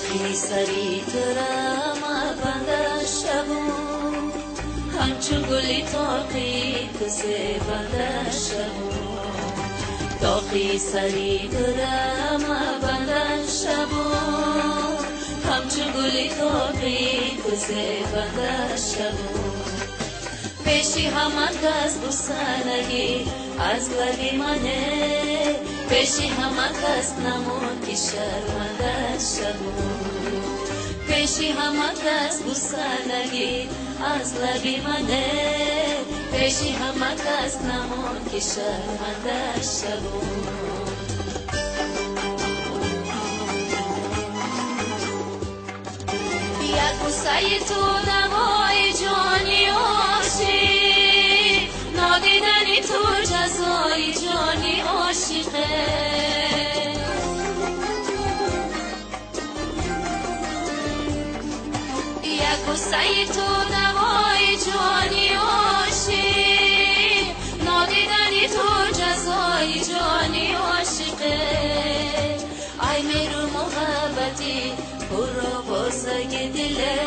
داغی سری ترم بنده شبون همچون گلی تاقی کسی بنده شبون داغی سری ترم بنده شبون همچون گلی تاقی کسی بنده شبون پیشی همه کس بسنگی از لبی منه پیشی همه کس نمون که شرمنده شبون پیشی همه کس بسنگی از لبی منه پیشی همه کس نمون که شرمنده شبون یک بوسه تو دوای جانی عاشق نادیدنی تو جزای جانی عاشقه یک بوسه تو دوای جانی عاشق نادیدنی تو جزای جانی عاشقه ای میرو محبتی برو بازگ دله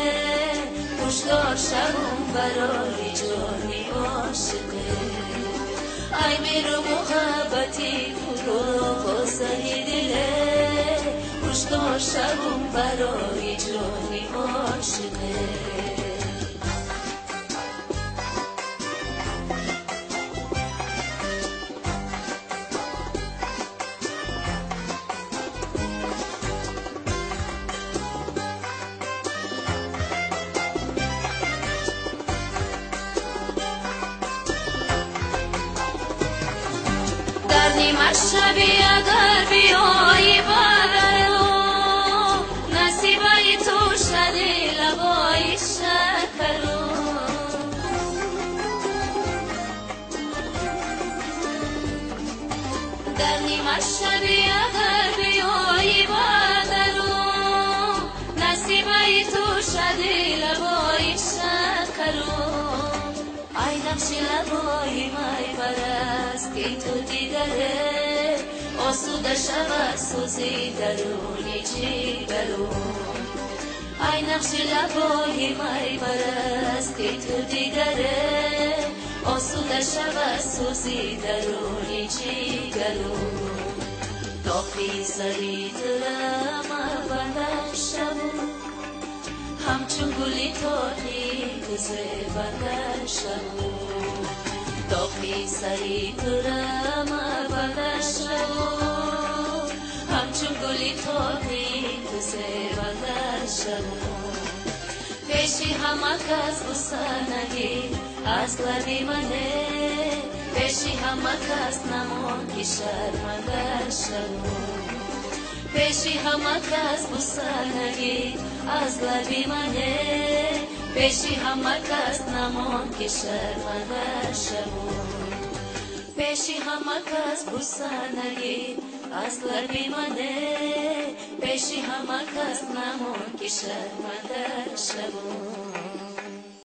خوشدار شبون برای جانی عاشقه ای میرو محبتی برو بازگ دله خوشدار شبون برای جانی عاشقه نیمه شبی اگر بیایی برو نصیبه تو شدی لبای شکرو در نیمه شبی اگر بیایی برو نصیبه تو شدی لبای شکرو ای نقش لبای مای برست که تو دیدره آسوده شود سوزی درونی جیگرو ای نقش لبای مای برست که تو دیدره آسوده شود سوزی درونی جیگرو داغی سری ترم بنده شبون همچون گلی تاقی کسی بنده شبون داغی سری ترم بنده شبون همچون گلی تاقی کسی بنده شبون پیشی همه کس بسنگی از لبی منه پیشی همه کس نمون که شرمنده شبون پیشی همه کس بسنگی از لبی منه پیشی همه کس نمون که شرمنده شبون پیشی همه کس بسنگی از لبی منه پیشی همه کس نمون که شرمنده شبون